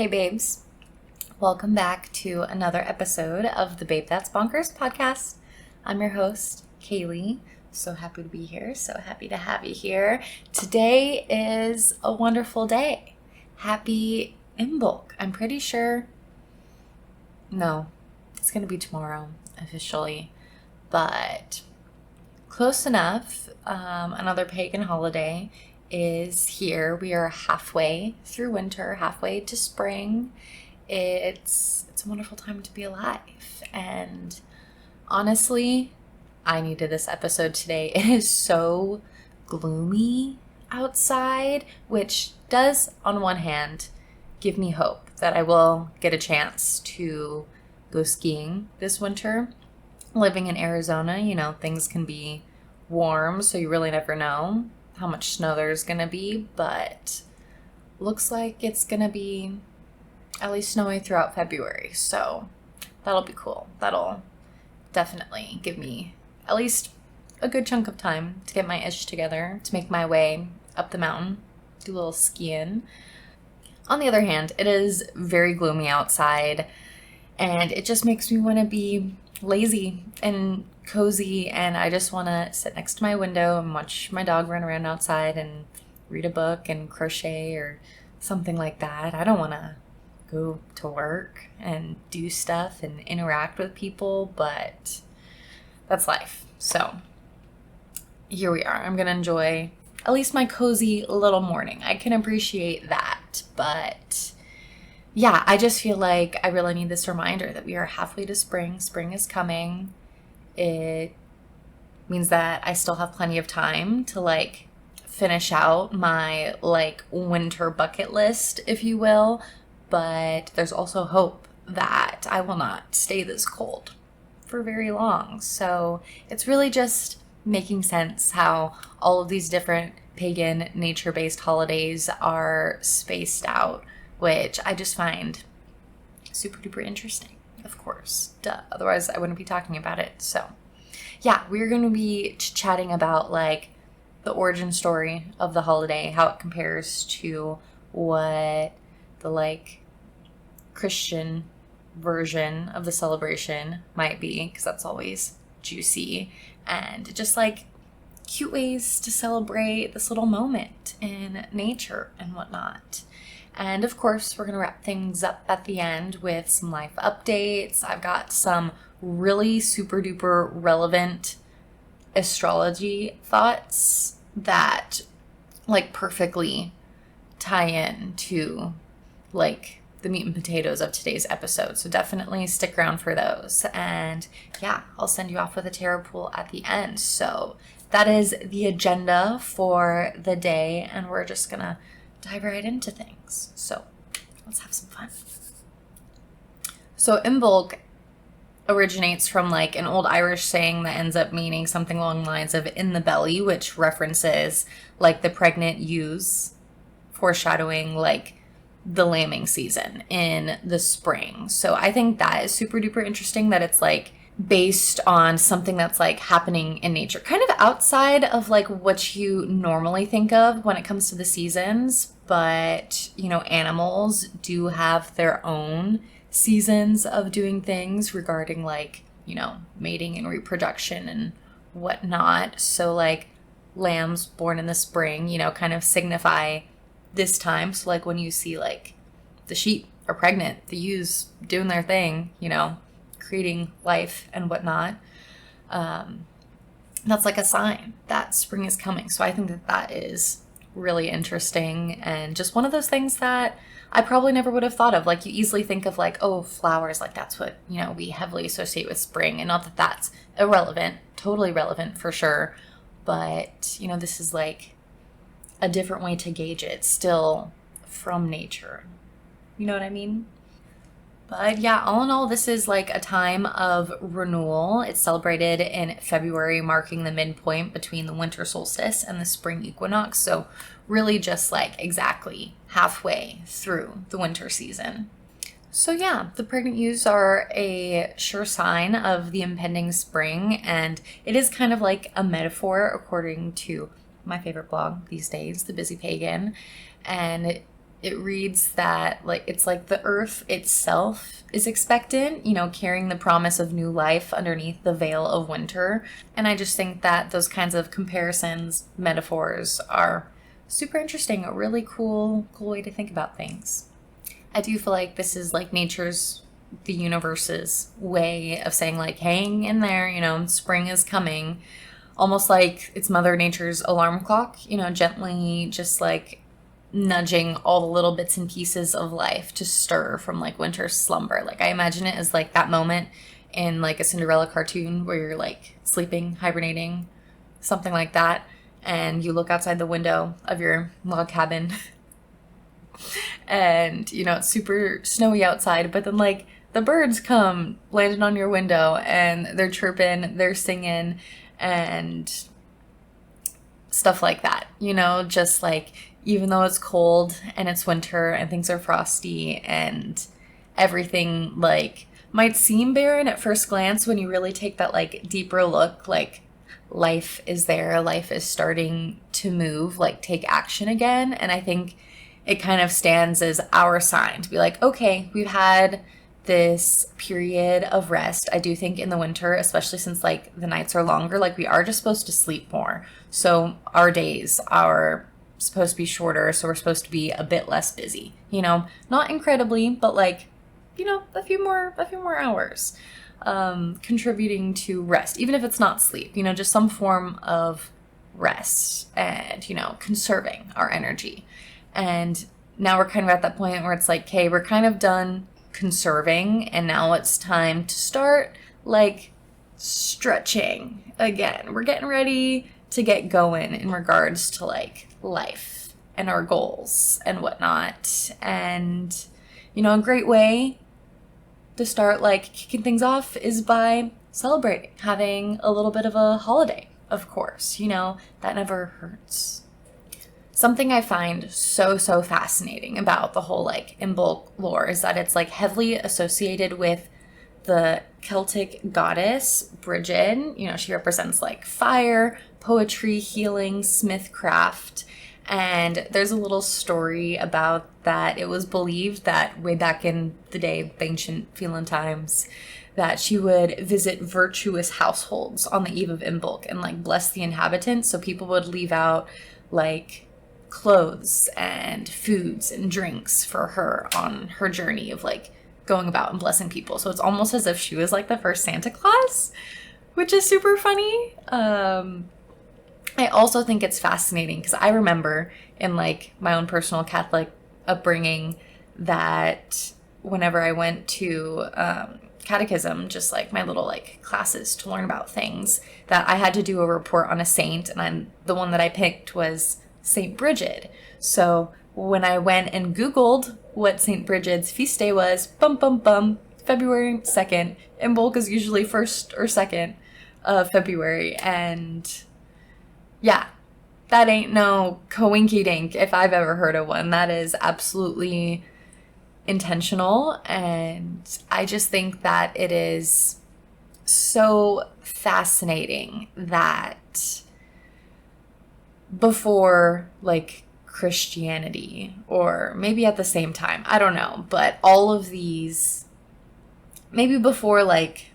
Hey babes, welcome back to another episode of the Babe That's Bonkers podcast. I'm your host, Kaylee. So happy to be here, so happy to have you here. Today is a wonderful day. Happy Imbolc. I'm pretty sure, no, it's going to be tomorrow officially, but close enough. Another pagan holiday is here. We are halfway through winter, halfway to spring. It's a wonderful time to be alive. And honestly, I needed this episode today. It is so gloomy outside, which does, on one hand, give me hope that I will get a chance to go skiing this winter. Living in Arizona, things can be warm, so you really never know how much snow there's gonna be, but looks like it's gonna be at least snowy throughout February, so that'll be cool. That'll definitely give me at least a good chunk of time to get my ish together, to make my way up the mountain, do a little skiing. On the other hand, it is very gloomy outside, and it just makes me want to be lazy and cozy, and I just want to sit next to my window and watch my dog run around outside and read a book and crochet or something like that. I don't want to go to work and do stuff and interact with people, but that's life. So here we are. I'm going to enjoy at least my cozy little morning. I can appreciate that, but yeah, I just feel like I really need this reminder that we are halfway to spring. Spring is coming. It means that I still have plenty of time to finish out my winter bucket list, if you will. But there's also hope that I will not stay this cold for very long. So it's really just making sense how all of these different pagan nature-based holidays are spaced out, which I just find super duper interesting, of course. Duh. Otherwise, I wouldn't be talking about it. So, yeah, we're going to be chatting about the origin story of the holiday, how it compares to what the Christian version of the celebration might be, because that's always juicy, and just cute ways to celebrate this little moment in nature and whatnot. And of course, we're going to wrap things up at the end with some life updates. I've got some really super duper relevant astrology thoughts that perfectly tie in to the meat and potatoes of today's episode. So definitely stick around for those. And yeah, I'll send you off with a tarot pool at the end. So that is the agenda for the day. And we're just going to dive right into things. So let's have some fun. So Imbolc originates from an old Irish saying that ends up meaning something along the lines of in the belly, which references the pregnant ewes, foreshadowing the lambing season in the spring. So I think that is super duper interesting that it's based on something that's happening in nature, kind of outside of what you normally think of when it comes to the seasons. But animals do have their own seasons of doing things regarding mating and reproduction and whatnot. So lambs born in the spring kind of signify this time. So when you see the sheep are pregnant, the ewes doing their thing, creating life and whatnot, that's a sign that spring is coming. So I think that is really interesting, and just one of those things that I probably never would have thought of. You easily think of oh, flowers, that's what we heavily associate with spring, and not that that's irrelevant, totally relevant for sure, but this is a different way to gauge it, still from nature, you know what I mean? But yeah, all in all, this is a time of renewal. It's celebrated in February, marking the midpoint between the winter solstice and the spring equinox. So really just exactly halfway through the winter season. So yeah, the pregnant ewes are a sure sign of the impending spring, and it is kind of a metaphor according to my favorite blog these days, The Busy Pagan. And it reads that like it's like the earth itself is expectant, you know, carrying the promise of new life underneath the veil of winter. And I just think that those kinds of comparisons, metaphors are super interesting, a really cool way to think about things. I do feel like this is like nature's, the universe's way of saying like, hang in there, you know, spring is coming. Almost like it's Mother Nature's alarm clock, you know, gently just like nudging all the little bits and pieces of life to stir from like winter slumber. Like I imagine it as like that moment in like a Cinderella cartoon where you're like sleeping, hibernating, something like that. And you look outside the window of your log cabin and, you know, it's super snowy outside, but then like the birds come landing on your window and they're chirping, they're singing and stuff like that, you know, just like, even though it's cold and it's winter and things are frosty and everything like might seem barren at first glance, when you really take that like deeper look, like life is there, life is starting to move, like take action again. And I think it kind of stands as our sign to be like, okay, we've had this period of rest. I do think in the winter, especially since like the nights are longer, like we are just supposed to sleep more. So our days are supposed to be shorter, so we're supposed to be a bit less busy, you know, not incredibly, but like, you know, a few more hours, contributing to rest, even if it's not sleep, you know, just some form of rest and, you know, conserving our energy. And now we're kind of at that point where it's like, okay, we're kind of done conserving and now it's time to start like stretching again. We're getting ready to get going in regards to like life and our goals and whatnot. And, you know, a great way to start like kicking things off is by celebrating, having a little bit of a holiday, of course, you know, that never hurts. Something I find so fascinating about the whole like Imbolc lore is that it's like heavily associated with the Celtic goddess Brigid. You know, she represents like fire, poetry, healing, smithcraft. And there's a little story about that. It was believed that way back in the day, the ancient Phelan times, that she would visit virtuous households on the eve of Imbolc and like bless the inhabitants. So people would leave out like clothes and foods and drinks for her on her journey of like going about and blessing people. So it's almost as if she was like the first Santa Claus, which is super funny. I also think it's fascinating because I remember in like my own personal Catholic upbringing that whenever I went to catechism, just like my little like classes to learn about things, that I had to do a report on a saint, and the one that I picked was Saint Brigid. So when I went and Googled what Saint Brigid's feast day was, February 2nd. Imbolc is usually 1st or 2nd of February. And yeah, that ain't no coinky dink if I've ever heard of one. That is absolutely intentional. And I just think that it is so fascinating that before like Christianity, or maybe at the same time, I don't know, but all of these, maybe before like,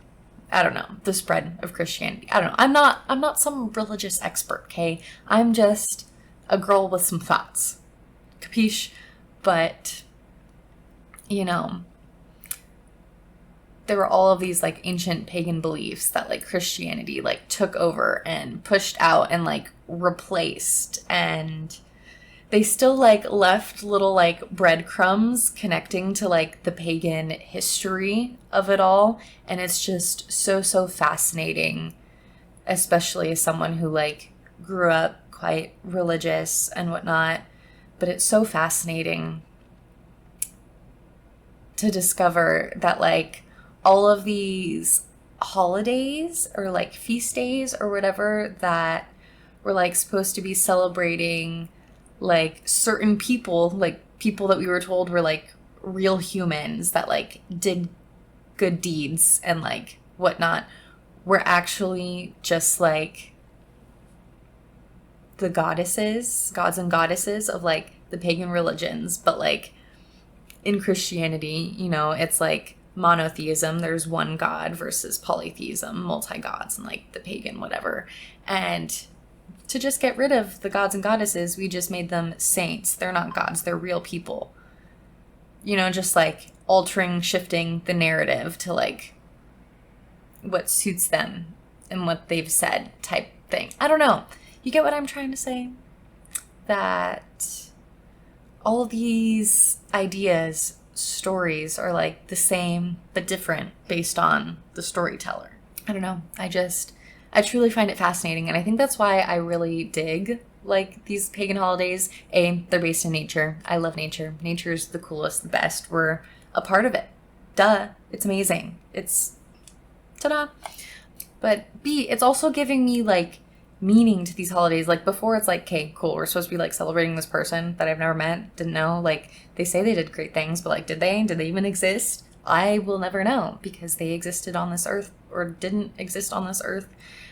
I don't know, the spread of Christianity. I don't know. I'm not some religious expert, okay? I'm just a girl with some thoughts. Capiche? But, you know, there were all of these like ancient pagan beliefs that like Christianity like took over and pushed out and like replaced, and they still like left little like breadcrumbs connecting to like the pagan history of it all. And it's just so fascinating, especially as someone who like grew up quite religious and whatnot. But it's so fascinating to discover that like all of these holidays or like feast days or whatever that were like supposed to be celebrating like certain people, like people that we were told were like real humans that like did good deeds and like whatnot, were actually just like the gods and goddesses of like the pagan religions, but like in Christianity, you know, it's like monotheism, there's one God, versus polytheism, multi-gods, and like the pagan whatever. And to just get rid of the gods and goddesses, we just made them saints. They're not gods, they're real people. You know, just like altering, shifting the narrative to like what suits them and what they've said type thing. I don't know. You get what I'm trying to say? That all of these ideas, stories are like the same but different based on the storyteller. I don't know. I truly find it fascinating, and I think that's why I really dig like these pagan holidays. They're based in nature. I love nature. Nature's the coolest, the best. We're a part of it. Duh. It's amazing. It's ta-da. But B, it's also giving me like meaning to these holidays. Like before, it's like, okay, cool, we're supposed to be like celebrating this person that I've never met, didn't know. Like they say they did great things, but like did they even exist? I will never know, because they existed on this earth or didn't exist on this earth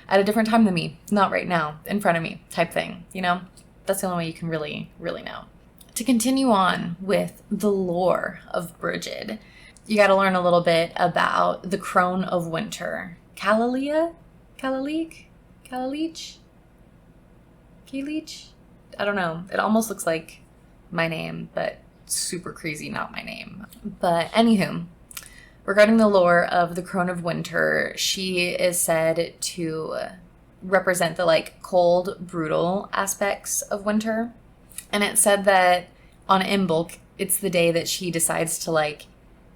at a different time than me, not right now in front of me type thing. You know, that's the only way you can really know. To continue on with the lore of Brigid, you got to learn a little bit about the crone of winter, Kalelich? Kayleech? I don't know. It almost looks like my name, but super crazy not my name. But anywho, regarding the lore of the crone of winter, she is said to represent the like cold, brutal aspects of winter. And it said that on Imbolc, it's the day that she decides to like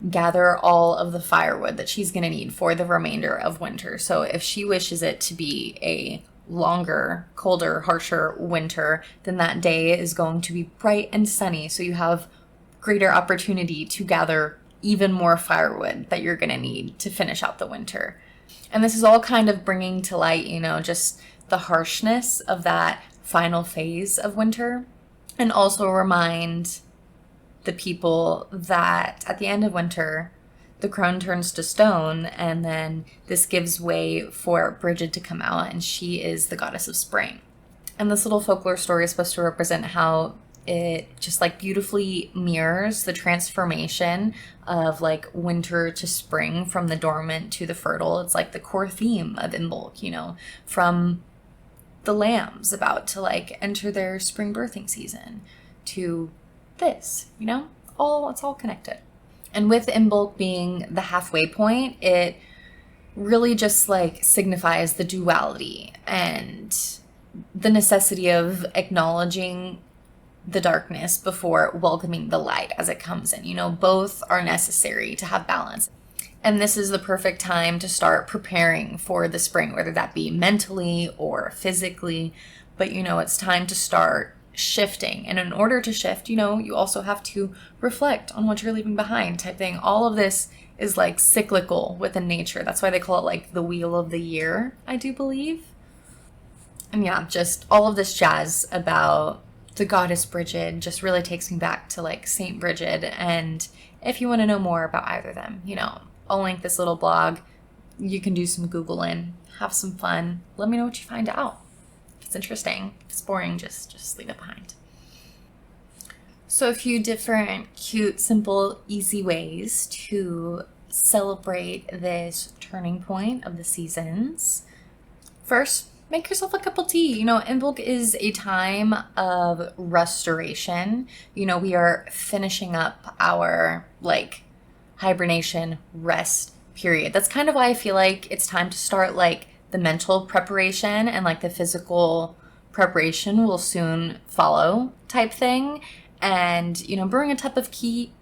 gather all of the firewood that she's going to need for the remainder of winter. So if she wishes it to be a longer, colder, harsher winter, then that day is going to be bright and sunny. So you have greater opportunity to gather even more firewood that you're going to need to finish out the winter. And this is all kind of bringing to light, you know, just the harshness of that final phase of winter, and also remind the people that at the end of winter, the crone turns to stone, and then this gives way for Brigid to come out, and she is the goddess of spring. And this little folklore story is supposed to represent how it just like beautifully mirrors the transformation of like winter to spring, from the dormant to the fertile. It's like the core theme of Imbolc, you know, from the lambs about to like enter their spring birthing season to this, you know, it's all connected. And with Imbolc being the halfway point, it really just like signifies the duality and the necessity of acknowledging the darkness before welcoming the light as it comes in. You know, both are necessary to have balance. And this is the perfect time to start preparing for the spring, whether that be mentally or physically. But, you know, it's time to start shifting. And in order to shift, you know, you also have to reflect on what you're leaving behind type thing. All of this is like cyclical within nature. That's why they call it like the wheel of the year, I do believe. And yeah, just all of this jazz about the goddess Brigid just really takes me back to like Saint Brigid. And if you want to know more about either of them, you know, I'll link this little blog. You can do some Googling, have some fun. Let me know what you find out. If it's interesting, if it's boring, just leave it behind. So a few different cute, simple, easy ways to celebrate this turning point of the seasons. First, make yourself a cup of tea. You know, Imbolc is a time of restoration. You know, we are finishing up our like hibernation rest period. That's kind of why I feel like it's time to start like the mental preparation, and like the physical preparation will soon follow type thing. And, you know, brewing a cup of tea,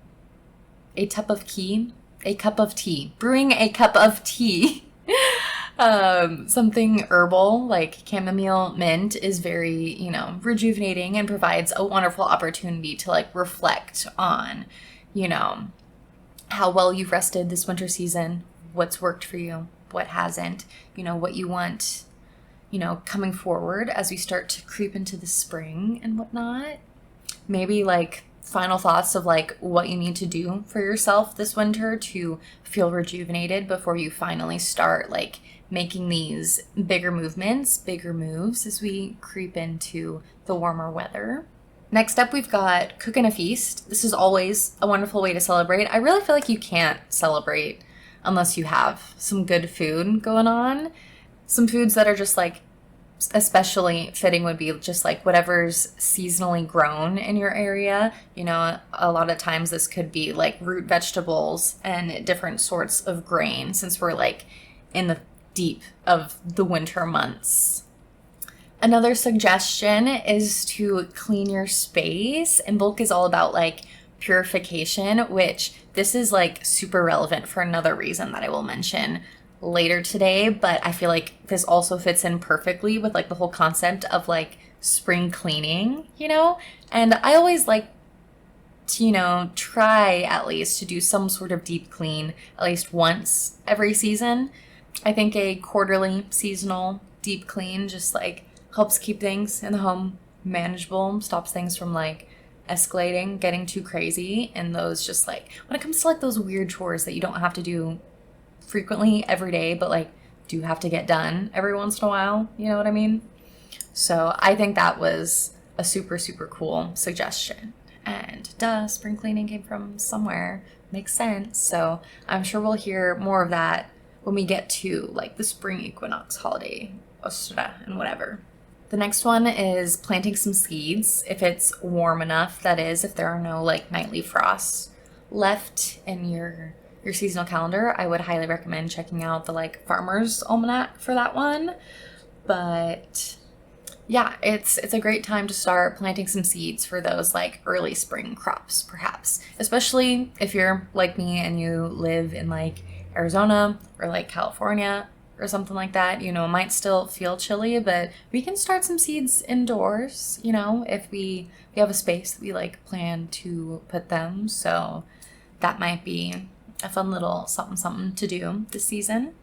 something herbal like chamomile mint is very, you know, rejuvenating and provides a wonderful opportunity to like reflect on, you know, how well you've rested this winter season, what's worked for you, what hasn't, you know, what you want, you know, coming forward as we start to creep into the spring and whatnot. Maybe like final thoughts of like what you need to do for yourself this winter to feel rejuvenated before you finally start like making these bigger movements, bigger moves as we creep into the warmer weather. Next up, we've got cooking a feast. This is always a wonderful way to celebrate. I really feel like you can't celebrate unless you have some good food going on. Some foods that are just like especially fitting would be just like whatever's seasonally grown in your area. You know, a lot of times this could be like root vegetables and different sorts of grain, since we're like in the deep of the winter months. Another suggestion is to clean your space. Imbolc is all about like purification, which this is like super relevant for another reason that I will mention later today, but I feel like this also fits in perfectly with like the whole concept of like spring cleaning, you know? And I always like to, you know, try at least to do some sort of deep clean at least once every season. I think a quarterly seasonal deep clean just like helps keep things in the home manageable, stops things from like escalating, getting too crazy, and those just like, when it comes to like those weird chores that you don't have to do frequently every day, but like do have to get done every once in a while, you know what I mean? So I think that was a super, super cool suggestion. And duh, spring cleaning came from somewhere. Makes sense. So I'm sure we'll hear more of that when we get to like the spring equinox holiday, and whatever. The next one is planting some seeds, if it's warm enough, that is, if there are no like nightly frosts left in your seasonal calendar. I would highly recommend checking out the like Farmer's Almanac for that one. But yeah, it's a great time to start planting some seeds for those like early spring crops, perhaps, especially if you're like me and you live in like Arizona or like California or something like that. You know, it might still feel chilly, but we can start some seeds indoors, you know, if we have a space that we like plan to put them. So that might be a fun little something to do this season.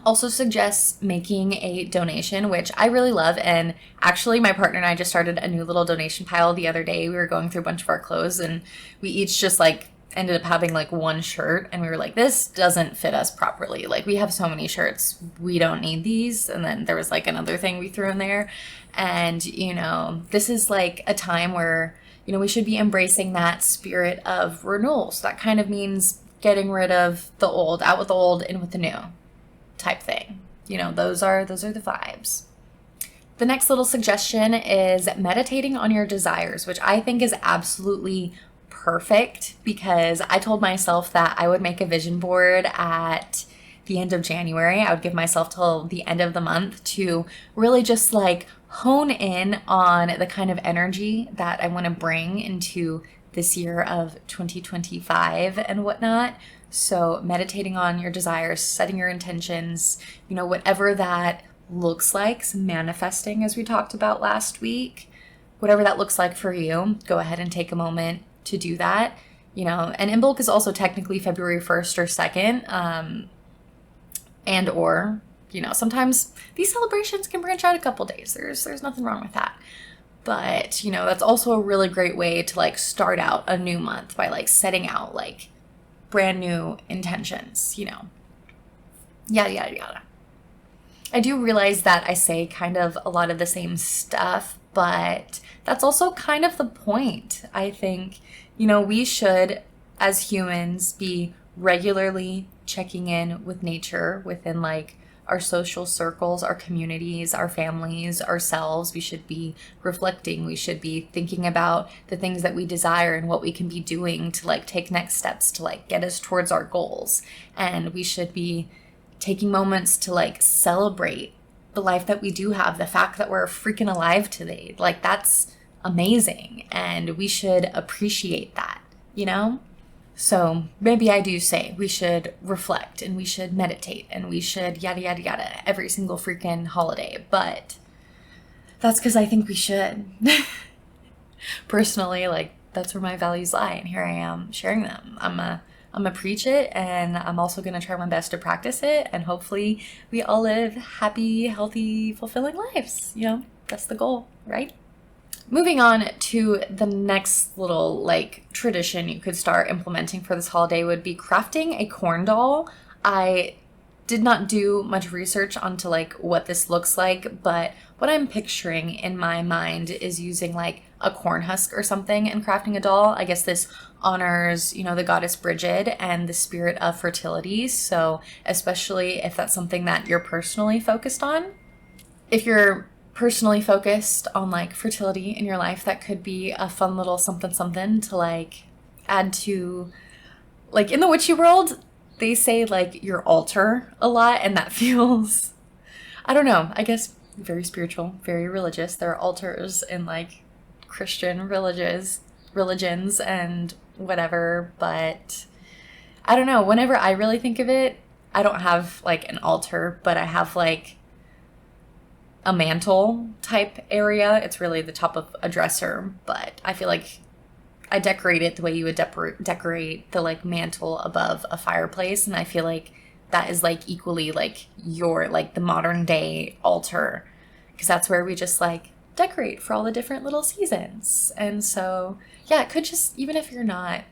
Also suggests making a donation, which I really love. And actually my partner and I just started a new little donation pile the other day. We were going through a bunch of our clothes and we each just like ended up having like one shirt, and we were like, this doesn't fit us properly. Like, we have so many shirts, we don't need these. And then there was like another thing we threw in there. And, you know, this is like a time where, you know, we should be embracing that spirit of renewal. So that kind of means getting rid of the old, out with the old, in with the new type thing. You know, those are the vibes. The next little suggestion is meditating on your desires, which I think is absolutely perfect, because I told myself that I would make a vision board at the end of January. I would give myself till the end of the month to really just like hone in on the kind of energy that I want to bring into this year of 2025 and whatnot. So meditating on your desires, setting your intentions, you know, whatever that looks like, some manifesting as we talked about last week, whatever that looks like for you, go ahead and take a moment to do that, you know. And Imbolc is also technically February 1st or 2nd, and or, you know, sometimes these celebrations can branch out a couple days. There's nothing wrong with that. But, you know, that's also a really great way to like start out a new month by like setting out like brand new intentions, you know, yada, yada, yada. I do realize that I say kind of a lot of the same stuff, but that's also kind of the point. I think, you know, we should, as humans, be regularly checking in with nature within like our social circles, our communities, our families, ourselves. We should be reflecting. We should be thinking about the things that we desire and what we can be doing to like take next steps to like get us towards our goals. And we should be taking moments to like celebrate the life that we do have, the fact that we're freaking alive today. Like, that's amazing. And we should appreciate that, you know? So maybe I do say we should reflect and we should meditate and we should yada, yada, yada every single freaking holiday. But that's because I think we should. Personally, like, that's where my values lie. And here I am sharing them. I'm a preach it, and I'm also going to try my best to practice it. And hopefully we all live happy, healthy, fulfilling lives. You know, that's the goal, right? Moving on to the next little like tradition you could start implementing for this holiday would be crafting a corn doll. I did not do much research onto like what this looks like, but what I'm picturing in my mind is using like a corn husk or something and crafting a doll. I guess this honors, you know, the goddess Bridget and the spirit of fertility. So especially if that's something that you're personally focused on. If you're personally focused on like fertility in your life, that could be a fun little something to like add to, like in the witchy world, they say like your altar a lot, and that feels, I don't know, I guess very spiritual, very religious. There are altars in like Christian religions and whatever, but I don't know, whenever I really think of it, I don't have like an altar, but I have like a mantle type area. It's really the top of a dresser, but I feel like I decorate it the way you would decorate the like mantle above a fireplace. And I feel like that is like equally like your, like the modern day altar, because that's where we just like decorate for all the different little seasons. And so, yeah, it could just, even if you're not,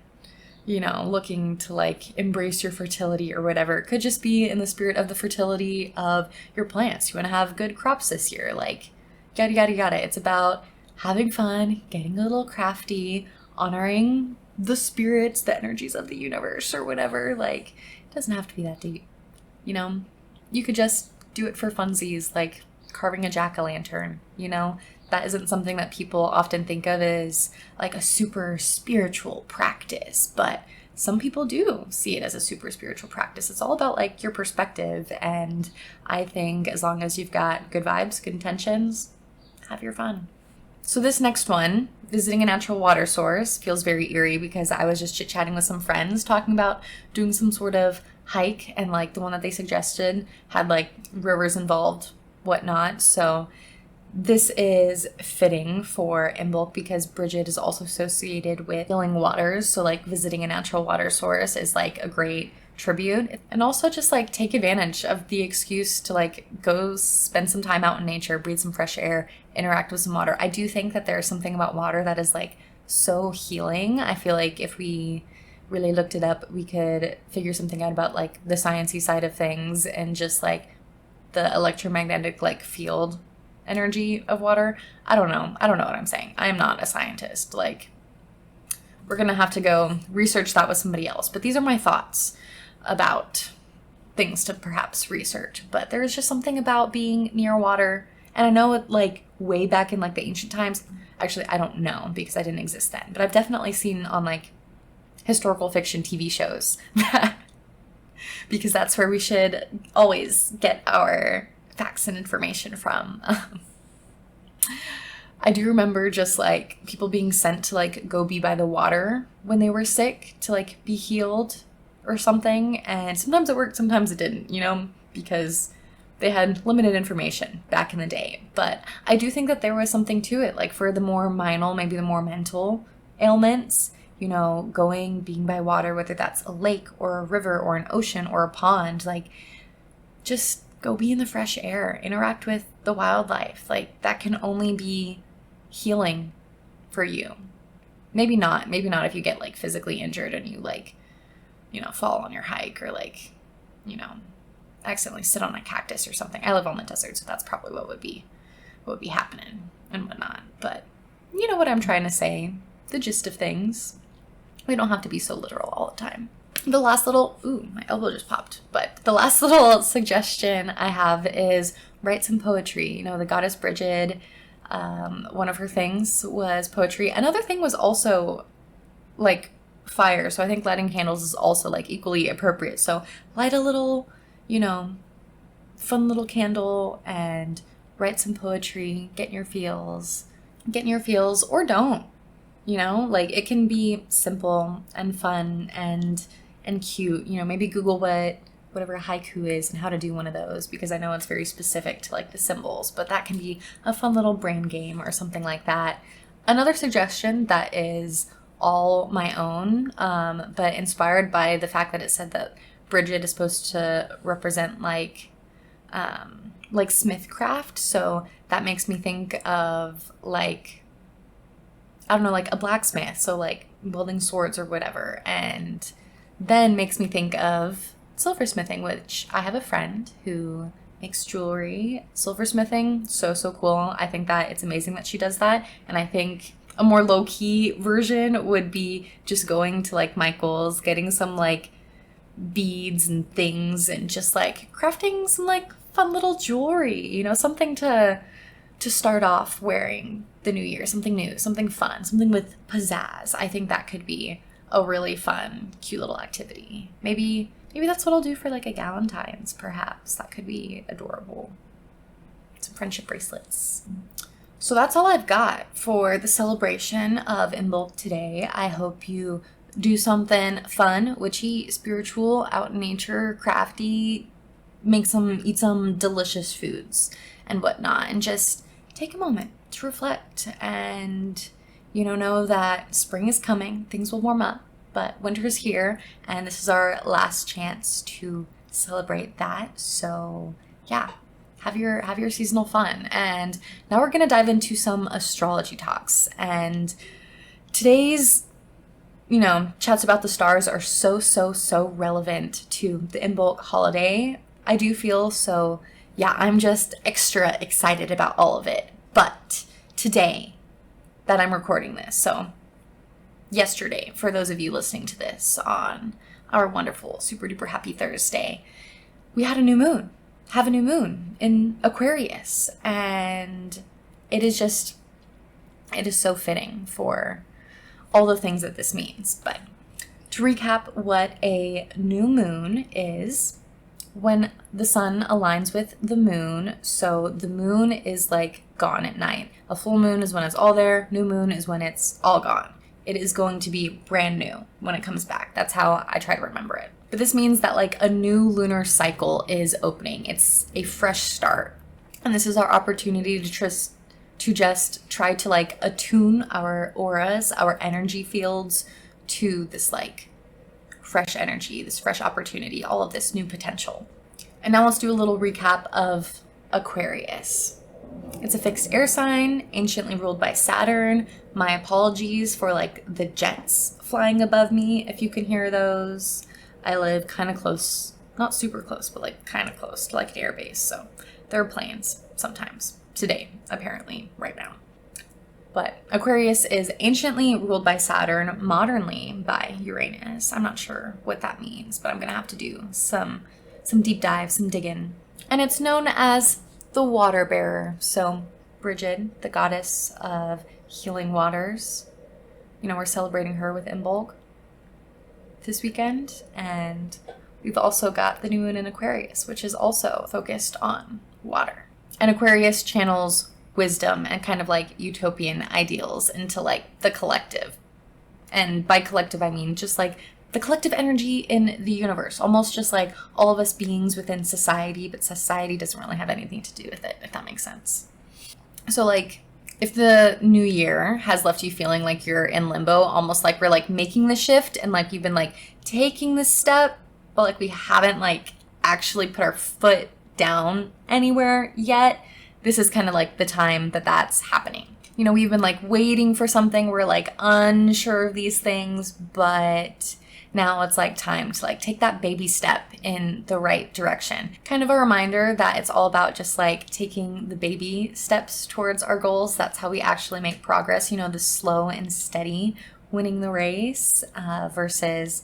you know, looking to like embrace your fertility or whatever, it could just be in the spirit of the fertility of your plants. You want to have good crops this year, like yada, yada, yada. It's about having fun, getting a little crafty, honoring the spirits, the energies of the universe or whatever. Like, it doesn't have to be that deep, you know? You could just do it for funsies, like carving a jack-o'-lantern, you know? That isn't something that people often think of as like a super spiritual practice, but some people do see it as a super spiritual practice. It's all about like your perspective, and I think as long as you've got good vibes, good intentions, have your fun. So this next one, visiting a natural water source, feels very eerie because I was just chit-chatting with some friends talking about doing some sort of hike, and like the one that they suggested had like rivers involved, whatnot. So this is fitting for Imbolc because Bridget is also associated with healing waters. So like visiting a natural water source is like a great tribute, and also just like take advantage of the excuse to like go spend some time out in nature, breathe some fresh air, interact with some water. I do think that there's something about water that is like so healing. I feel like if we really looked it up, we could figure something out about like the sciencey side of things and just like the electromagnetic like field energy of water. I don't know what I'm saying. I'm not a scientist. Like, we're gonna have to go research that with somebody else, but these are my thoughts about things to perhaps research. But there's just something about being near water, and I know it like way back in like the ancient times, actually I don't know because I didn't exist then, but I've definitely seen on like historical fiction TV shows that, because that's where we should always get our facts and information from. I do remember just like people being sent to like go be by the water when they were sick to like be healed or something, and sometimes it worked, sometimes it didn't, you know, because they had limited information back in the day. But I do think that there was something to it, like for the more minor, maybe the more mental ailments, you know, being by water, whether that's a lake or a river or an ocean or a pond, like just go be in the fresh air, interact with the wildlife. Like that can only be healing for you. Maybe not if you get like physically injured and you like, you know, fall on your hike or like, you know, accidentally sit on a cactus or something. I live on the desert, so that's probably what would be happening and whatnot. But you know what I'm trying to say, the gist of things. We don't have to be so literal all the time. The last little, my elbow just popped. But the last little suggestion I have is write some poetry. You know, the goddess Bridget, one of her things was poetry. Another thing was also like fire. So I think lighting candles is also like equally appropriate. So light a little, you know, fun little candle and write some poetry, get in your feels, or don't, you know, like it can be simple and fun and cute. You know, maybe Google whatever a haiku is and how to do one of those, because I know it's very specific to like the symbols, but that can be a fun little brain game or something like that. Another suggestion that is all my own, but inspired by the fact that it said that Bridget is supposed to represent like smithcraft. So that makes me think of like, I don't know, like a blacksmith. So like building swords or whatever. And then makes me think of silversmithing, which I have a friend who makes jewelry. Silversmithing, so cool. I think that it's amazing that she does that. And I think a more low-key version would be just going to like Michael's, getting some like beads and things, and just like crafting some like fun little jewelry, you know, something to start off wearing the new year, something new, something fun, something with pizzazz. I think that could be a really fun, cute little activity. Maybe that's what I'll do for like a Galentine's, perhaps. That could be adorable. Some friendship bracelets. So that's all I've got for the celebration of Imbolc today. I hope you do something fun, witchy, spiritual, out in nature, crafty, eat some delicious foods and whatnot, and just take a moment to reflect and, you know that spring is coming, things will warm up, but winter is here, and this is our last chance to celebrate that. So yeah, have your seasonal fun. And now we're gonna dive into some astrology talks, and today's chats about the stars are so relevant to the Imbolc holiday, I do feel. So yeah, I'm just extra excited about all of it. But today that I'm recording this, so yesterday, for those of you listening to this on our wonderful, super duper happy Thursday, we had a new moon, in Aquarius. And it is so fitting for all the things that this means. But to recap what a new moon is, when the sun aligns with the moon, so the moon is like gone at night. A full moon is when it's all there. New moon is when it's all gone. It is going to be brand new when it comes back. That's how I try to remember it. But this means that like a new lunar cycle is opening. It's a fresh start. And this is our opportunity to just try to like attune our auras, our energy fields to this like fresh energy, this fresh opportunity, all of this new potential. And now let's do a little recap of Aquarius. It's a fixed air sign, anciently ruled by Saturn. My apologies for like the jets flying above me, if you can hear those. I live kind of close, not super close, but like kind of close to like air base. So there are planes sometimes. Today, apparently, right now. But Aquarius is anciently ruled by Saturn, modernly by Uranus. I'm not sure what that means, but I'm gonna have to do some deep dive, some digging. And it's known as the water bearer. So Bridget, the goddess of healing waters, we're celebrating her with Imbolc this weekend. And we've also got the new moon in Aquarius, which is also focused on water. And Aquarius channels wisdom and kind of like utopian ideals into like the collective. And by collective, I mean just like the collective energy in the universe, almost just like all of us beings within society, but society doesn't really have anything to do with it, if that makes sense. So like if the new year has left you feeling like you're in limbo, almost like we're like making the shift and like you've been like taking the step, but like we haven't like actually put our foot down anywhere yet, this is kind of like the time that that's happening. We've been like waiting for something. We're like unsure of these things, but now it's like time to like take that baby step in the right direction. Kind of a reminder that it's all about just like taking the baby steps towards our goals. That's how we actually make progress, the slow and steady winning the race versus,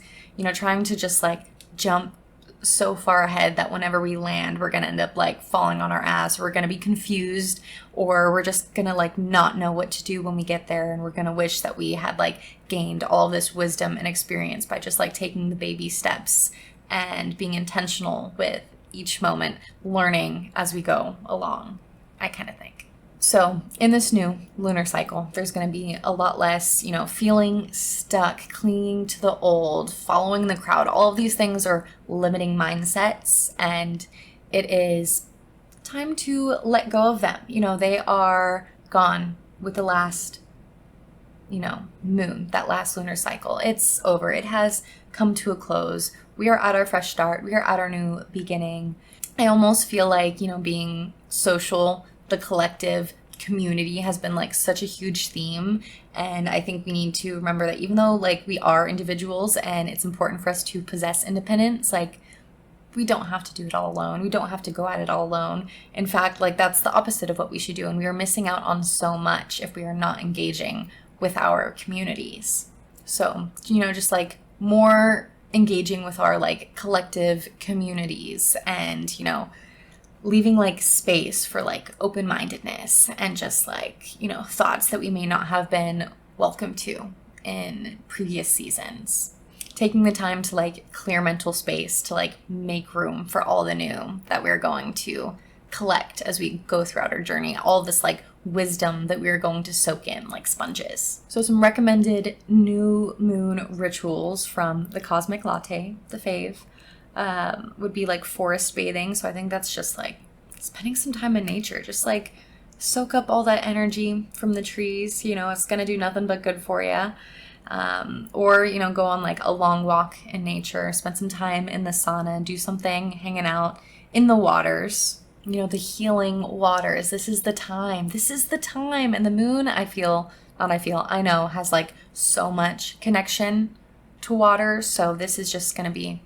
trying to just like jump so far ahead that whenever we land, we're going to end up like falling on our ass. We're going to be confused, or we're just going to like not know what to do when we get there. And we're going to wish that we had like gained all this wisdom and experience by just like taking the baby steps and being intentional with each moment, learning as we go along, I kind of think. So in this new lunar cycle, there's going to be a lot less, feeling stuck, clinging to the old, following the crowd. All of these things are limiting mindsets, and it is time to let go of them. They are gone with the last, moon, that last lunar cycle. It's over. It has come to a close. We are at our fresh start. We are at our new beginning. I almost feel like, being social, the collective community has been like such a huge theme. And I think we need to remember that even though like we are individuals and it's important for us to possess independence, like we don't have to do it all alone. We don't have to go at it all alone. In fact, like that's the opposite of what we should do. And we are missing out on so much if we are not engaging with our communities. So, just like more engaging with our like collective communities and, leaving like space for like open-mindedness and just like, thoughts that we may not have been welcome to in previous seasons. Taking the time to like clear mental space to like make room for all the new that we're going to collect as we go throughout our journey, all this like wisdom that we're going to soak in like sponges. So some recommended new moon rituals from the Cosmic Latte, the fave, would be like forest bathing. So I think that's just like spending some time in nature, just like soak up all that energy from the trees. It's gonna do nothing but good for you. Or go on like a long walk in nature, spend some time in the sauna, do something, hanging out in the waters, the healing waters. This is the time. And the moon, I know has like so much connection to water. So this is just going to be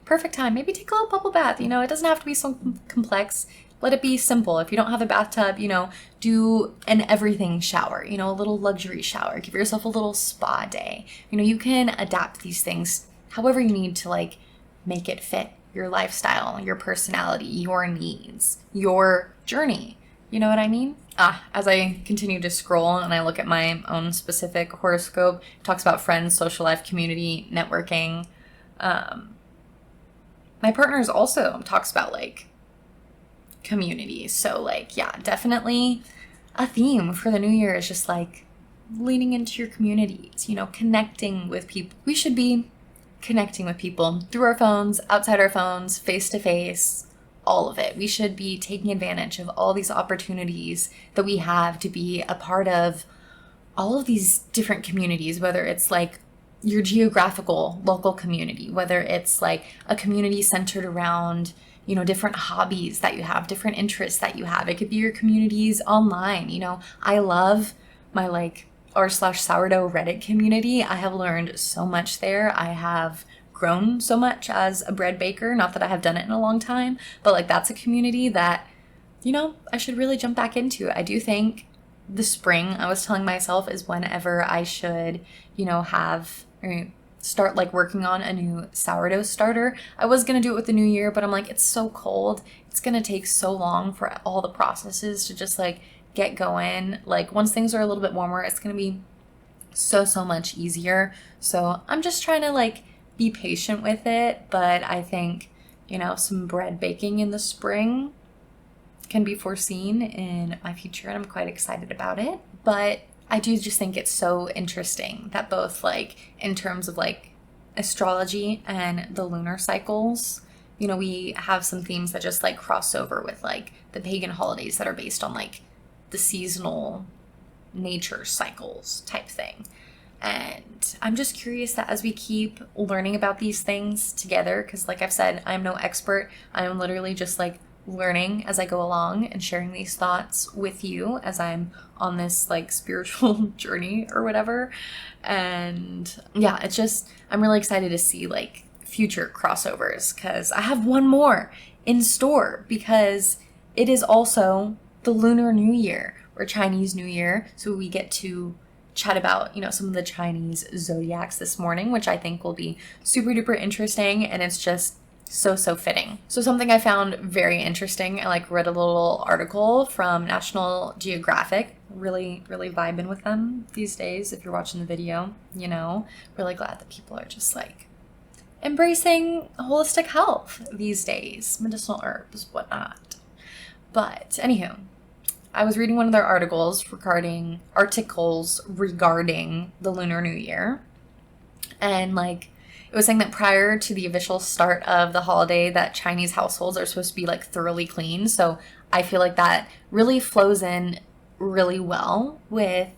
perfect time. Maybe take a little bubble bath. It doesn't have to be so complex. Let it be simple. If you don't have a bathtub, do an everything shower, a little luxury shower. Give yourself a little spa day. You can adapt these things however you need to like make it fit your lifestyle, your personality, your needs, your journey. You know what I mean? As I continue to scroll and I look at my own specific horoscope, it talks about friends, social life, community, networking. My partner's also talks about like community. So like, yeah, definitely a theme for the new year is just like leaning into your communities, connecting with people. We should be connecting with people through our phones, outside our phones, face to face, all of it. We should be taking advantage of all these opportunities that we have to be a part of all of these different communities, whether it's like your geographical local community, whether it's like a community centered around different hobbies that you have, different interests that you have. It could be your communities online. I love my like r/sourdough Reddit community. I have learned so much there. I have grown so much as a bread baker. Not that I have done it in a long time, but like that's a community that, I should really jump back into. I do think the spring, I was telling myself, is whenever I should, have or start like working on a new sourdough starter. I was going to do it with the new year, but I'm like, it's so cold. It's going to take so long for all the processes to just like get going. Like once things are a little bit warmer, it's going to be so much easier. So I'm just trying to like be patient with it. But I think, some bread baking in the spring can be foreseen in my future, and I'm quite excited about it. But I do just think it's so interesting that both like in terms of like astrology and the lunar cycles, we have some themes that just like cross over with like the pagan holidays that are based on like the seasonal nature cycles type thing. And I'm just curious that as we keep learning about these things together, because like I've said, I'm no expert. I am literally just like learning as I go along and sharing these thoughts with you as I'm on this like spiritual journey or whatever. And yeah, it's just, I'm really excited to see like future crossovers, because I have one more in store, because it is also the Lunar New Year or Chinese New Year. So we get to chat about, some of the Chinese zodiacs this morning, which I think will be super duper interesting. And it's just so fitting. So something I found very interesting, I like read a little article from National Geographic, really vibing with them these days. If you're watching the video, really glad that people are just like embracing holistic health these days, medicinal herbs, whatnot. But anywho, I was reading one of their articles regarding the Lunar New Year, and like it was saying that prior to the official start of the holiday that Chinese households are supposed to be like thoroughly clean. So I feel like that really flows in really well with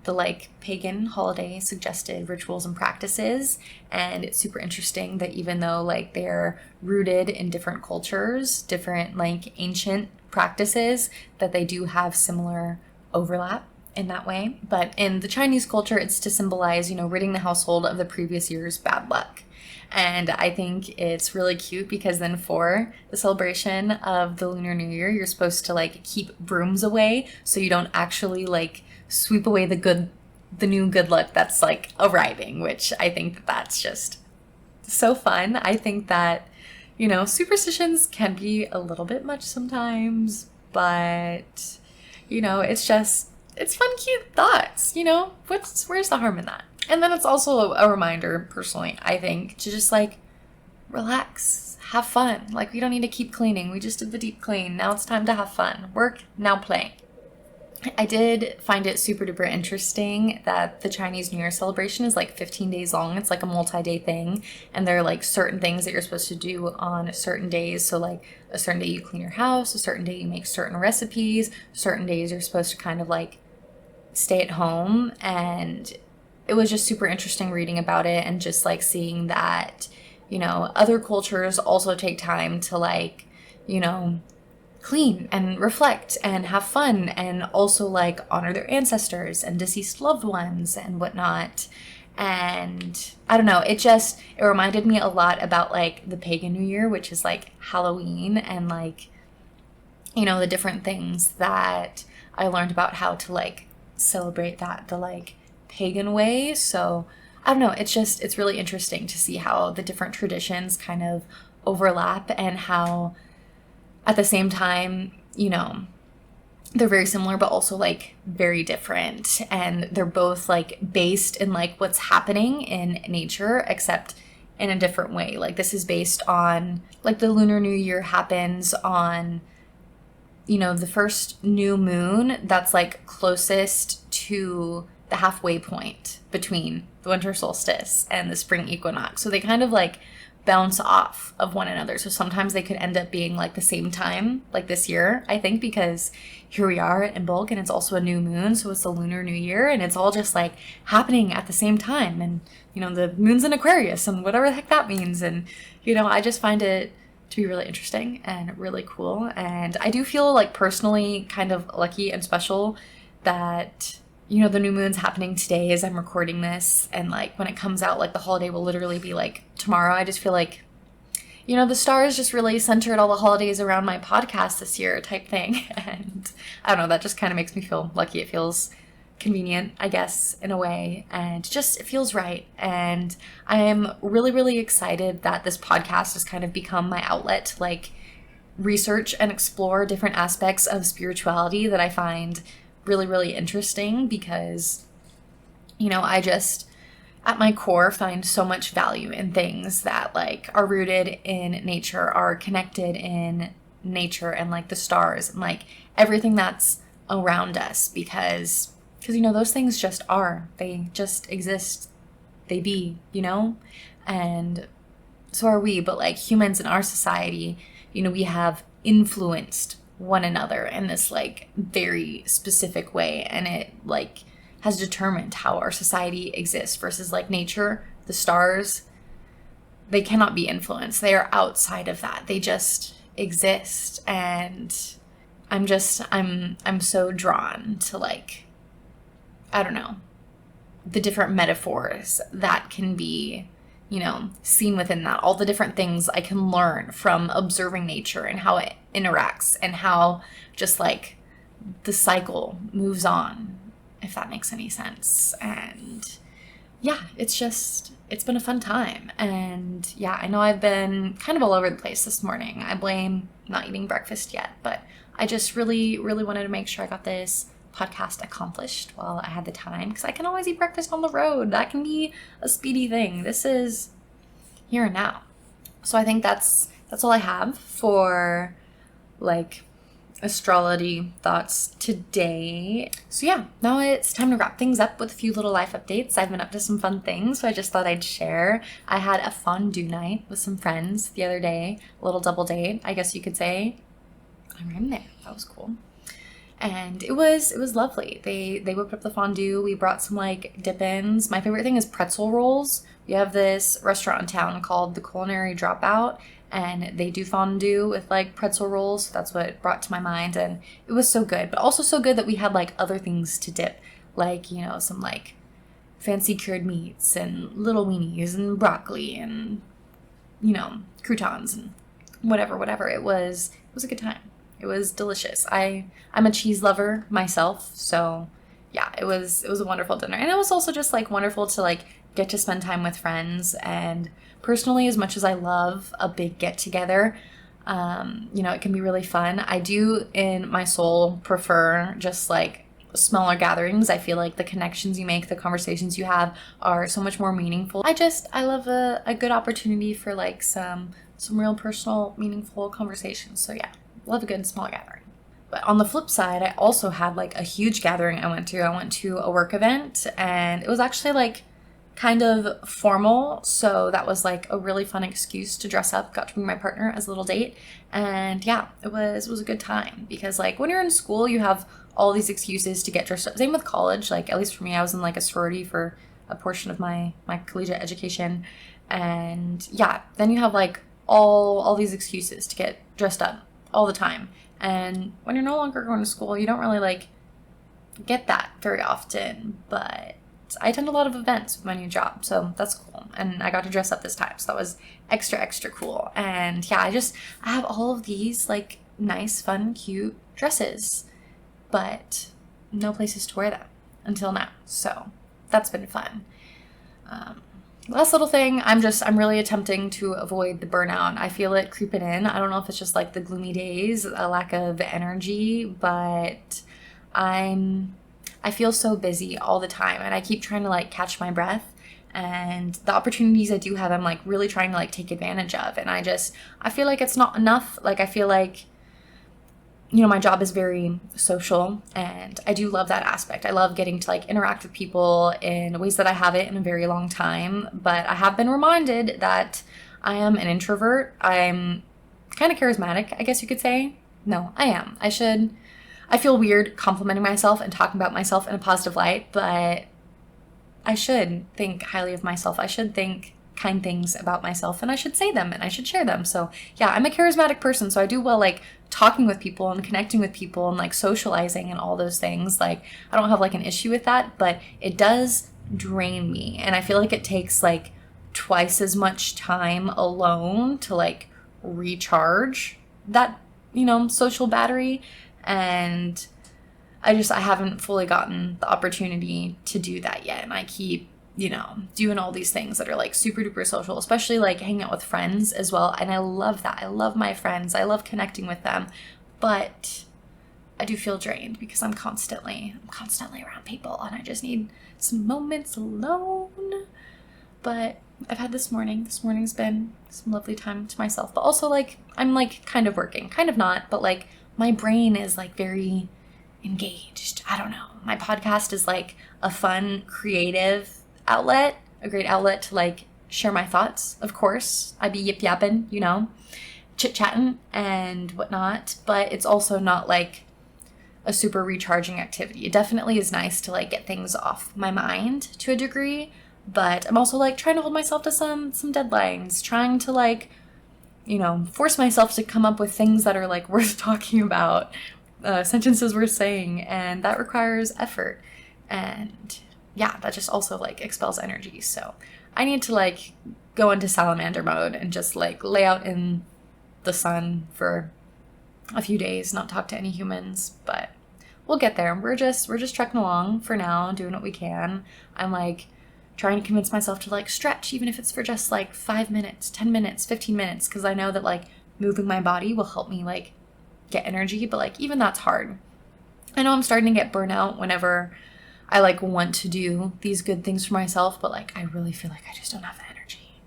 the like pagan holiday suggested rituals and practices. And it's super interesting that even though like they're rooted in different cultures, different like ancient practices, that they do have similar overlap in that way. But in the Chinese culture, it's to symbolize, ridding the household of the previous year's bad luck. And I think it's really cute because then for the celebration of the Lunar New Year, you're supposed to like keep brooms away so you don't actually like sweep away the new good luck that's like arriving, which I think that's just so fun. I think that, superstitions can be a little bit much sometimes, but, it's fun, cute thoughts, where's the harm in that? And then it's also a reminder, personally, I think, to just like relax, have fun. Like, we don't need to keep cleaning. We just did the deep clean. Now it's time to have fun. Work, now play. I did find it super duper interesting that the Chinese New Year celebration is like 15 days long. It's like a multi-day thing. And there are like certain things that you're supposed to do on certain days. So like a certain day you clean your house, a certain day you make certain recipes, certain days you're supposed to kind of like stay at home. And it was just super interesting reading about it and just like seeing that, other cultures also take time to like, clean and reflect and have fun and also like honor their ancestors and deceased loved ones and whatnot. And I don't know, it reminded me a lot about like the Pagan New Year, which is like Halloween, and like, the different things that I learned about how to like celebrate that the like pagan way. So I don't know, it's really interesting to see how the different traditions kind of overlap and how at the same time, they're very similar, but also like very different. And they're both like based in like what's happening in nature, except in a different way. Like this is based on like the Lunar New Year happens on, the first new moon that's like closest to the halfway point between the winter solstice and the spring equinox. So they kind of like bounce off of one another. So sometimes they could end up being like the same time, like this year, I think, because here we are at Imbolc and it's also a new moon. So it's the Lunar New Year and it's all just like happening at the same time. And, the moon's in Aquarius and whatever the heck that means. And, I just find it to be really interesting and really cool. And I do feel like personally kind of lucky and special that the new moon's happening today as I'm recording this. And like when it comes out, like the holiday will literally be like tomorrow. I just feel like, the stars just really centered all the holidays around my podcast this year type thing. And I don't know, that just kind of makes me feel lucky. It feels convenient, I guess, in a way. And just, it feels right. And I am really, really excited that this podcast has kind of become my outlet to like research and explore different aspects of spirituality that I find really, really interesting because, I just, at my core, find so much value in things that, like, are rooted in nature, are connected in nature and, like, the stars and, like, everything that's around us because, those things just are. They just exist. They be, And so are we. But, like, humans in our society, we have influenced one another in this like very specific way, and it like has determined how our society exists versus like nature. The stars, they cannot be influenced. They are outside of that. They just exist. And I'm so drawn to like, I don't know, the different metaphors that can be seen within that, all the different things I can learn from observing nature and how it interacts and how just like the cycle moves on, if that makes any sense. And yeah, it's been a fun time. And yeah, I know I've been kind of all over the place this morning. I blame not eating breakfast yet, but I just really, really wanted to make sure I got this podcast accomplished while I had the time, because I can always eat breakfast on the road. That can be a speedy thing. This is here and now. So I think that's all I have for like astrology thoughts today. So yeah, now it's time to wrap things up with a few little life updates. I've been up to some fun things, so I just thought I'd share. I had a fondue night with some friends the other day, a little double date, I guess you could say. I ran there. That was cool. And it was lovely. They whipped up the fondue. We brought some like dip-ins. My favorite thing is pretzel rolls. We have this restaurant in town called the Culinary Dropout, and they do fondue with like pretzel rolls. So that's what it brought to my mind, and it was so good, but also so good that we had like other things to dip, like, you know, some like fancy cured meats and little weenies and broccoli and, you know, croutons and whatever. It was a good time. It was delicious. I'm a cheese lover myself, so yeah, it was a wonderful dinner. And it was also just like wonderful to like get to spend time with friends. And personally, as much as I love a big get together, you know, it can be really fun. I do in my soul prefer just like smaller gatherings. I feel like the connections you make, the conversations you have are so much more meaningful. I love a good opportunity for like some real personal, meaningful conversations. So yeah, love a good small gathering. But on the flip side, I also had like a huge gathering I went to. I went to a work event, and it was actually like kind of formal. So that was like a really fun excuse to dress up. Got to bring my partner as a little date. And yeah, it was a good time, because like when you're in school, you have all these excuses to get dressed up. Same with college. Like, at least for me, I was in like a sorority for a portion of my collegiate education. And yeah, then you have like all these excuses to get dressed up all the time. And when you're no longer going to school, you don't really like get that very often. But I attend a lot of events with my new job, so that's cool. And I got to dress up this time, so that was extra cool. And yeah, I have all of these like nice, fun, cute dresses, but no places to wear them until now. So that's been fun. Last little thing, I'm really attempting to avoid the burnout. I feel it creeping in. I don't know if it's just like the gloomy days, a lack of energy, but I feel so busy all the time, and I keep trying to like catch my breath, and the opportunities I do have, I'm like really trying to like take advantage of. And I feel like it's not enough. Like, I feel like, you know, my job is very social, and I do love that aspect. I love getting to like interact with people in ways that I haven't in a very long time. But I have been reminded that I am an introvert. I'm kind of charismatic, I guess you could say. No, I am. I feel weird complimenting myself and talking about myself in a positive light, but I should think highly of myself. I should think kind things about myself, and I should say them, and I should share them. So yeah, I'm a charismatic person, so I do well like talking with people and connecting with people and like socializing and all those things. Like, I don't have like an issue with that, but it does drain me, and I feel like it takes like twice as much time alone to like recharge that, you know, social battery. And I haven't fully gotten the opportunity to do that yet. And I keep, you know, doing all these things that are like super duper social, especially like hanging out with friends as well. And I love that. I love my friends. I love connecting with them. But I do feel drained because I'm constantly around people, and I just need some moments alone. But I've had this morning. This morning's been some lovely time to myself. But also like, I'm like kind of working, kind of not, but like my brain is like very engaged. I don't know. My podcast is like a fun, creative outlet, a great outlet to like share my thoughts. Of course, I'd be yip yapping, you know, chit chatting and whatnot, but it's also not like a super recharging activity. It definitely is nice to like get things off my mind to a degree, but I'm also like trying to hold myself to some deadlines, trying to like, you know, force myself to come up with things that are like worth talking about, sentences worth saying, and that requires effort. And yeah, that just also like expels energy. So I need to like go into salamander mode and just like lay out in the sun for a few days, not talk to any humans, but we'll get there. We're just trekking along for now, doing what we can. I'm like trying to convince myself to like stretch, even if it's for just like 5 minutes, 10 minutes, 15 minutes, because I know that like moving my body will help me like get energy, but like even that's hard. I know I'm starting to get burnout whenever I like want to do these good things for myself, but like I really feel like I just don't have the energy.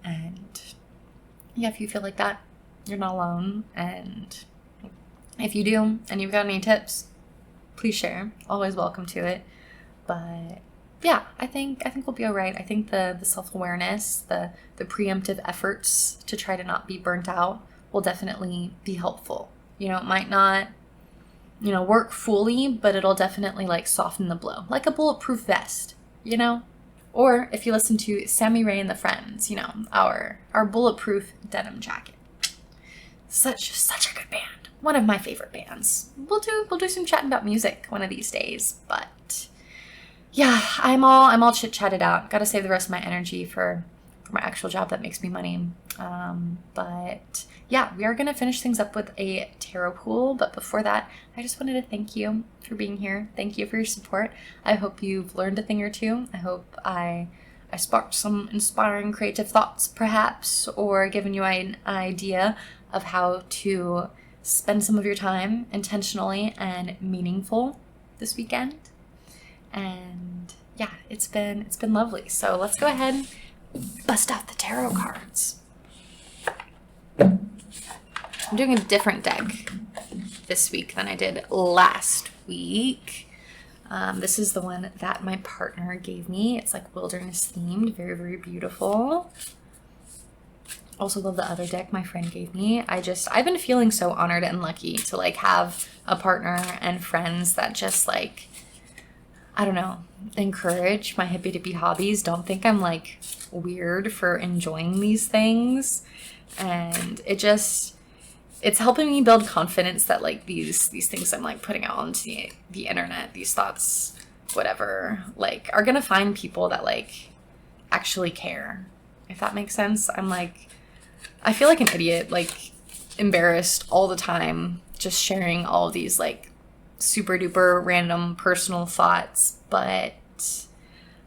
And yeah, if you feel like that, you're not alone. And if you do and you've got any tips, please share. Always welcome to it. But yeah, I think we'll be all right. I think the self-awareness, the preemptive efforts to try to not be burnt out will definitely be helpful. You know, it might not, you know, work fully, but it'll definitely like soften the blow, like a bulletproof vest, you know? Or if you listen to Sammy Ray and the Friends, you know, our bulletproof denim jacket. Such a good band. One of my favorite bands. We'll do some chatting about music one of these days, but yeah, I'm all chit-chatted out. Got to save the rest of my energy for my actual job that makes me money. But yeah, we are going to finish things up with a tarot pool. But before that, I just wanted to thank you for being here. Thank you for your support. I hope you've learned a thing or two. I hope I sparked some inspiring creative thoughts perhaps, or given you an idea of how to spend some of your time intentionally and meaningful this weekend. And yeah, it's been lovely. So let's go ahead and bust out the tarot cards. I'm doing a different deck this week than I did last week. This is the one that my partner gave me. It's like wilderness themed, very, very beautiful. Also love the other deck my friend gave me. I've been feeling so honored and lucky to like have a partner and friends that just like, I don't know, encourage my hippy dippy hobbies. Don't think I'm like weird for enjoying these things. And it's helping me build confidence that like these things I'm like putting out onto the internet, these thoughts, whatever, like are gonna find people that like actually care, if that makes sense. I feel like an idiot, like embarrassed all the time, just sharing all of these like super duper random personal thoughts, but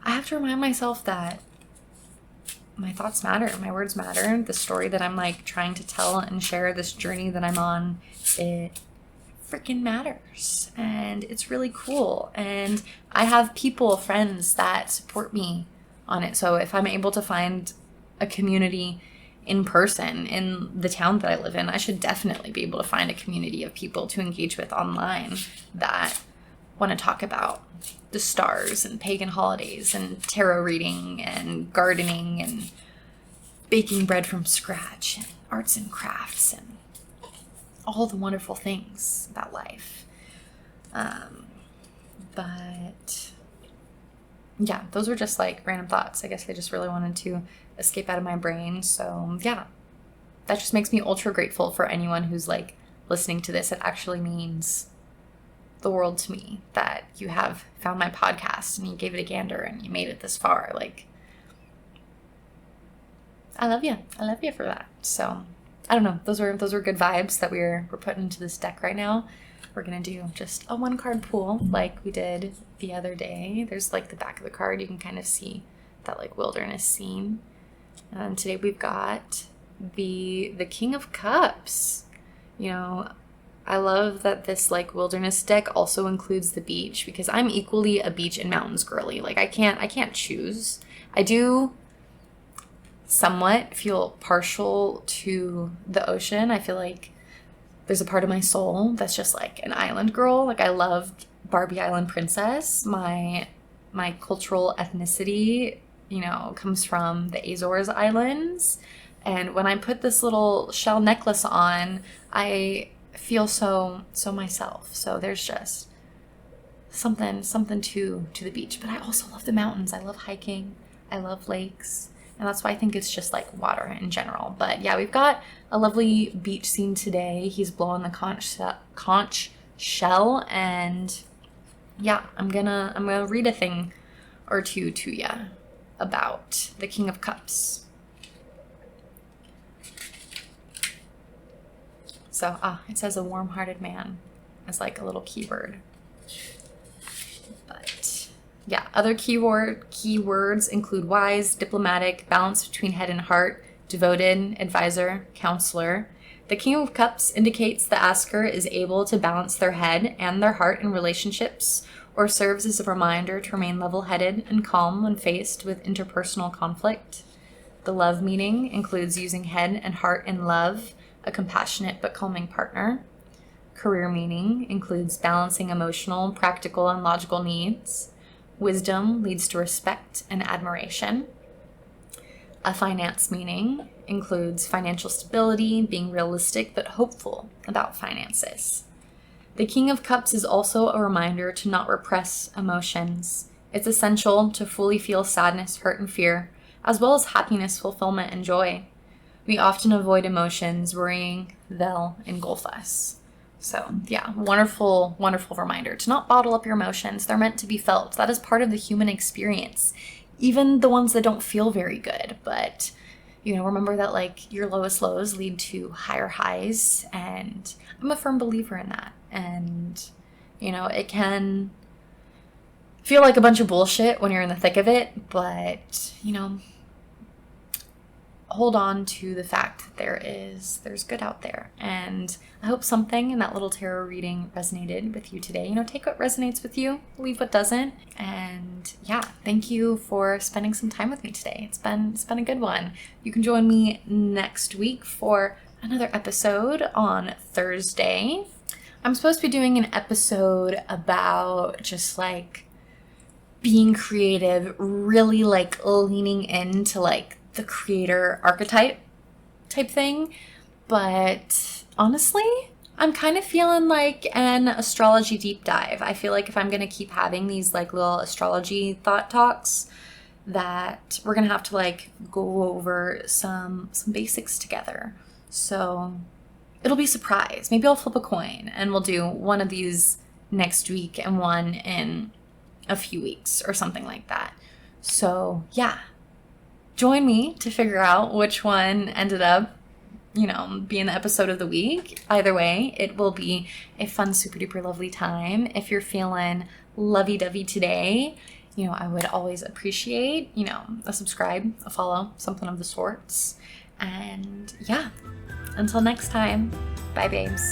I have to remind myself that my thoughts matter, my words matter. The story that I'm like trying to tell and share, this journey that I'm on, it freaking matters. And it's really cool. And I have friends that support me on it. So if I'm able to find a community in person in the town that I live in, I should definitely be able to find a community of people to engage with online that want to talk about the stars and pagan holidays and tarot reading and gardening and baking bread from scratch and arts and crafts and all the wonderful things about life. But yeah, those were just like random thoughts. I guess I just really wanted to escape out of my brain. So yeah, that just makes me ultra grateful for anyone who's like listening to this. It actually means the world to me that you have found my podcast and you gave it a gander and you made it this far. Like, I love you for that. So I don't know, those were good vibes that we're putting into this deck right now. We're gonna do just a 1-card pool like we did the other day. There's like the back of the card, you can kind of see that like wilderness scene. And today we've got the King of Cups. You know, I love that this like wilderness deck also includes the beach, because I'm equally a beach and mountains girly. Like I can't choose. I do somewhat feel partial to the ocean. I feel like there's a part of my soul that's just like an island girl. Like I loved Barbie Island Princess. My cultural ethnicity, you know, comes from the Azores Islands. And when I put this little shell necklace on, I feel so myself. So there's just something to the beach. But I also love the mountains. I love hiking. I love lakes. And that's why I think it's just like water in general. But yeah, we've got a lovely beach scene today. He's blowing the conch shell, and yeah, I'm gonna read a thing or two to you about the King of Cups. So, it says a warm-hearted man as like a little keyword. But yeah, other keywords include wise, diplomatic, balance between head and heart, devoted, advisor, counselor. The King of Cups indicates the asker is able to balance their head and their heart in relationships, or serves as a reminder to remain level-headed and calm when faced with interpersonal conflict. The love meaning includes using head and heart in love, a compassionate but calming partner. Career meaning includes balancing emotional, practical, and logical needs. Wisdom leads to respect and admiration. A finance meaning includes financial stability, being realistic but hopeful about finances. The King of Cups is also a reminder to not repress emotions. It's essential to fully feel sadness, hurt, and fear, as well as happiness, fulfillment, and joy. we often avoid emotions, worrying they'll engulf us. So yeah, wonderful, wonderful reminder to not bottle up your emotions. They're meant to be felt. That is part of the human experience, even the ones that don't feel very good. But, you know, remember that like your lowest lows lead to higher highs. And I'm a firm believer in that. And, you know, it can feel like a bunch of bullshit when you're in the thick of it, but, you know, hold on to the fact that there's good out there. And I hope something in that little tarot reading resonated with you today. You know, take what resonates with you, leave what doesn't. And yeah, thank you for spending some time with me today. It's been a good one. You can join me next week for another episode on Thursday. I'm supposed to be doing an episode about just like being creative, really like leaning into like the creator archetype type thing. But honestly, I'm kind of feeling like an astrology deep dive. I feel like if I'm going to keep having these like little astrology thought talks, that we're going to have to like go over some basics together. So it'll be a surprise. Maybe I'll flip a coin and we'll do one of these next week and one in a few weeks or something like that. So yeah, join me to figure out which one ended up, you know, being the episode of the week. Either way, it will be a fun, super duper lovely time. If you're feeling lovey-dovey today, you know, I would always appreciate, you know, a subscribe, a follow, something of the sorts. And yeah, until next time, bye babes.